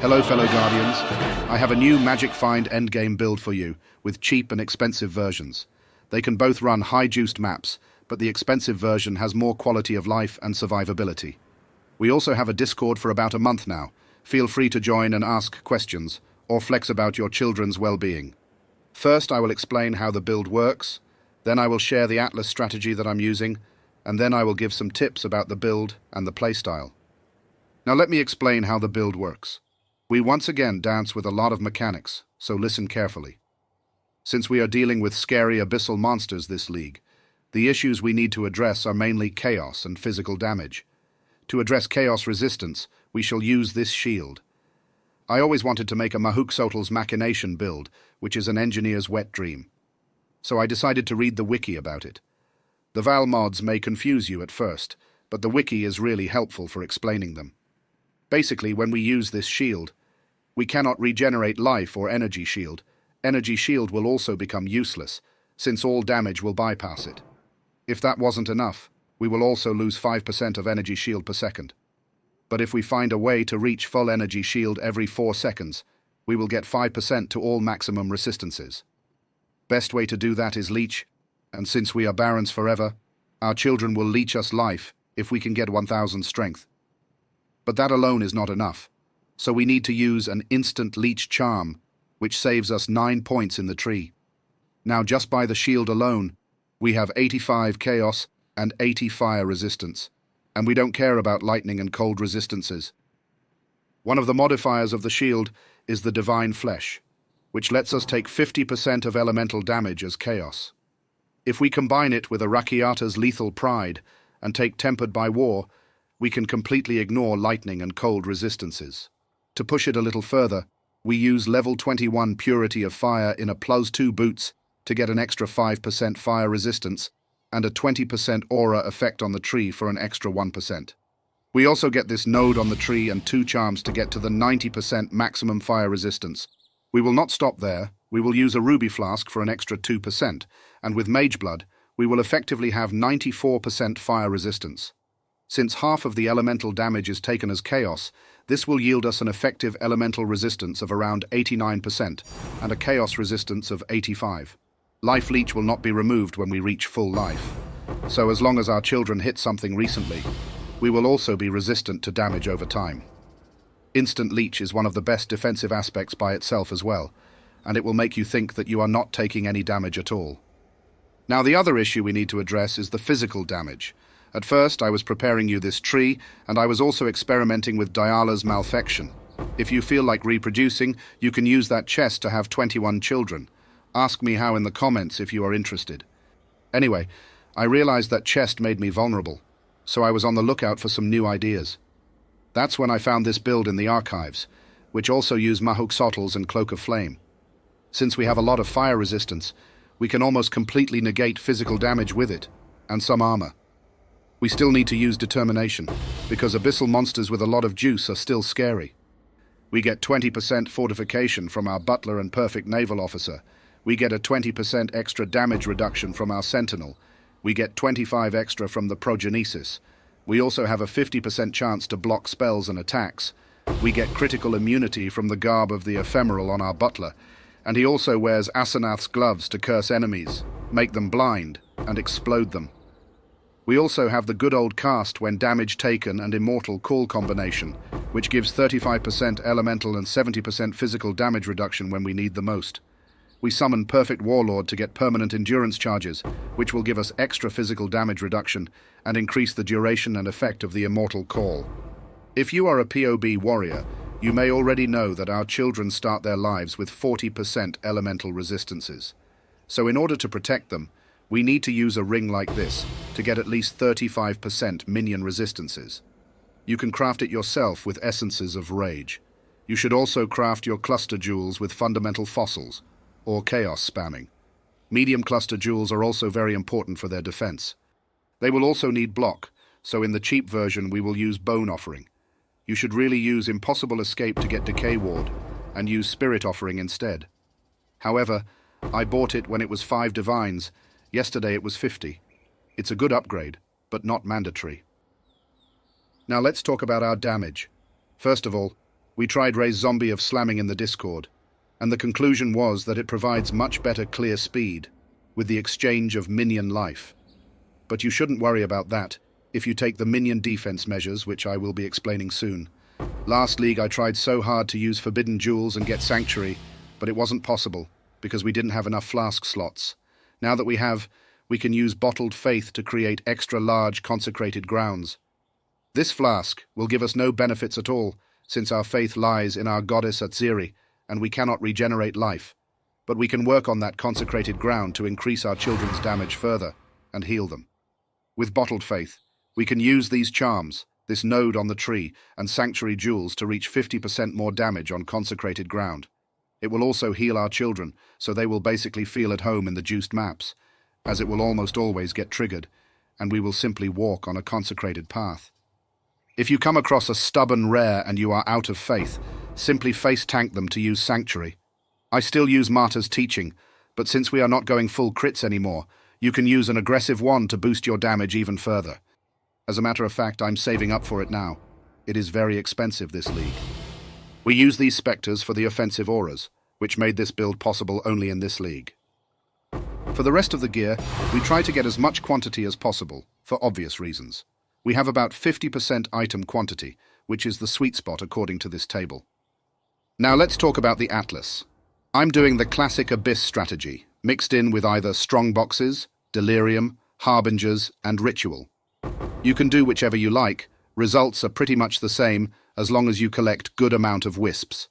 Hello fellow Guardians, I have a new Magic Find endgame build for you, with cheap and expensive versions. They can both run high-juiced maps, but the expensive version has more quality of life and survivability. We also have a Discord for about a month now. Feel free to join and ask questions, or flex about your children's well-being. First, I will explain how the build works, then I will share the Atlas strategy that I'm using, and then I will give some tips about the build and the playstyle. Now let me explain how the build works. We once again dance with a lot of mechanics, so listen carefully. Since we are dealing with scary abyssal monsters this league, the issues we need to address are mainly chaos and physical damage. To address chaos resistance, we shall use this shield. I always wanted to make a Mahuxotl's Machination build, which is an engineer's wet dream. So I decided to read the wiki about it. The Val mods may confuse you at first, but the wiki is really helpful for explaining them. Basically, when we use this shield, we cannot regenerate life or energy shield. Energy shield will also become useless, since all damage will bypass it. If that wasn't enough, we will also lose 5% of energy shield per second. But if we find a way to reach full energy shield every 4 seconds, we will get 5% to all maximum resistances. Best way to do that is leech, and since we are barons forever, our children will leech us life if we can get 1000 strength. But that alone is not enough, so we need to use an instant leech charm, which saves us 9 points in the tree. Now just by the shield alone, we have 85 chaos and 80 fire resistance, and we don't care about lightning and cold resistances. One of the modifiers of the shield is the divine flesh, which lets us take 50% of elemental damage as chaos. If we combine it with Arakiata's lethal pride and take tempered by war, we can completely ignore lightning and cold resistances. To push it a little further, we use level 21 Purity of Fire in a +2 boots to get an extra 5% fire resistance and a 20% aura effect on the tree for an extra 1%. We also get this node on the tree and 2 charms to get to the 90% maximum fire resistance. We will not stop there, we will use a ruby flask for an extra 2%, and with Mage Blood, we will effectively have 94% fire resistance. Since half of the elemental damage is taken as chaos, this will yield us an effective elemental resistance of around 89% and a chaos resistance of 85%. Life leech will not be removed when we reach full life, so as long as our children hit something recently, we will also be resistant to damage over time. Instant leech is one of the best defensive aspects by itself as well, and it will make you think that you are not taking any damage at all. Now the other issue we need to address is the physical damage. At first, I was preparing you this tree, and I was also experimenting with Diala's Malfection. If you feel like reproducing, you can use that chest to have 21 children. Ask me how in the comments if you are interested. Anyway, I realized that chest made me vulnerable, so I was on the lookout for some new ideas. That's when I found this build in the archives, which also use Mahuxotls and Cloak of Flame. Since we have a lot of fire resistance, we can almost completely negate physical damage with it, and some armor. We still need to use determination, because abyssal monsters with a lot of juice are still scary. We get 20% fortification from our Butler and Perfect Naval Officer. We get a 20% extra damage reduction from our Sentinel. We get 25 extra from the Progenesis. We also have a 50% chance to block spells and attacks. We get critical immunity from the garb of the Ephemeral on our Butler, and he also wears Asenath's gloves to curse enemies, make them blind, and explode them. We also have the good old cast when damage taken and Immortal call combination, which gives 35% elemental and 70% physical damage reduction when we need the most. We summon Perfect Warlord to get permanent endurance charges, which will give us extra physical damage reduction and increase the duration and effect of the Immortal call. If you are a POB warrior, you may already know that our children start their lives with 40% elemental resistances. So in order to protect them, we need to use a ring like this to get at least 35% minion resistances. You can craft it yourself with essences of rage. You should also craft your cluster jewels with fundamental fossils, or chaos spamming. Medium cluster jewels are also very important for their defense. They will also need block, so in the cheap version we will use Bone Offering. You should really use Impossible Escape to get Decay Ward, and use Spirit Offering instead. However, I bought it when it was 5 divines. Yesterday it was 50. It's a good upgrade, but not mandatory. Now let's talk about our damage. First of all, We tried Ray's zombie of slamming in the Discord, and the conclusion was that it provides much better clear speed with the exchange of minion life. But you shouldn't worry about that if you take the minion defense measures, which I will be explaining soon. Last league I tried so hard to use forbidden jewels and get sanctuary, but it wasn't possible because we didn't have enough flask slots. Now that we have, we can use bottled faith to create extra large consecrated grounds. This flask will give us no benefits at all, since our faith lies in our goddess Atziri, and we cannot regenerate life. But we can work on that consecrated ground to increase our children's damage further and heal them. With bottled faith, we can use these charms, this node on the tree, and sanctuary jewels to reach 50% more damage on consecrated ground. It will also heal our children, so they will basically feel at home in the juiced maps, as it will almost always get triggered, and we will simply walk on a consecrated path. If you come across a stubborn rare and you are out of faith, simply face tank them to use sanctuary. I still use Marta's teaching, but since we are not going full crits anymore, you can use an aggressive wand to boost your damage even further. As a matter of fact, I'm saving up for it now. It is very expensive this league. We use these Spectres for the offensive auras, which made this build possible only in this league. For the rest of the gear, we try to get as much quantity as possible, for obvious reasons. We have about 50% item quantity, which is the sweet spot according to this table. Now let's talk about the Atlas. I'm doing the classic Abyss strategy, mixed in with either strongboxes, delirium, harbingers, and ritual. You can do whichever you like. Results are pretty much the same as long as you collect good amount of wisps.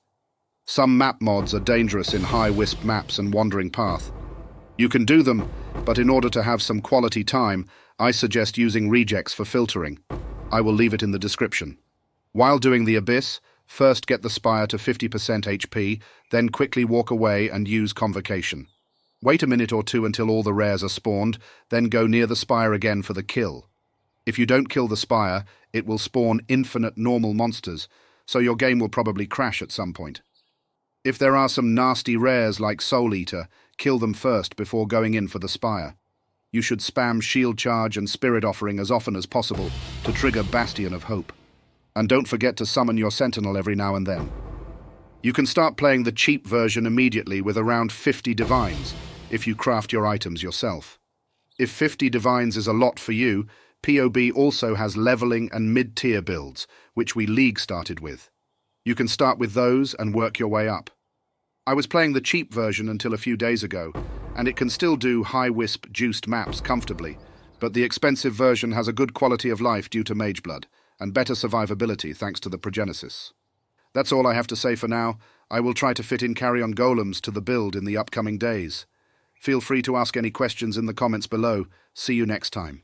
Some map mods are dangerous in high wisp maps and wandering path. You can do them, but in order to have some quality time, I suggest using regex for filtering. I will leave it in the description. While doing the Abyss, first get the Spire to 50% HP, then quickly walk away and use Convocation. Wait a minute or two until all the rares are spawned, then go near the Spire again for the kill. If you don't kill the Spire, it will spawn infinite normal monsters, so your game will probably crash at some point. If there are some nasty rares like Soul Eater, kill them first before going in for the Spire. You should spam Shield Charge and Spirit Offering as often as possible to trigger Bastion of Hope. And don't forget to summon your Sentinel every now and then. You can start playing the cheap version immediately with around 50 Divines, if you craft your items yourself. If 50 Divines is a lot for you, POB also has leveling and mid-tier builds, which we League started with. You can start with those and work your way up. I was playing the cheap version until a few days ago, and it can still do high-wisp juiced maps comfortably, but the expensive version has a good quality of life due to Mage Blood, and better survivability thanks to the Progenesis. That's all I have to say for now. I will try to fit in carry-on golems to the build in the upcoming days. Feel free to ask any questions in the comments below. See you next time.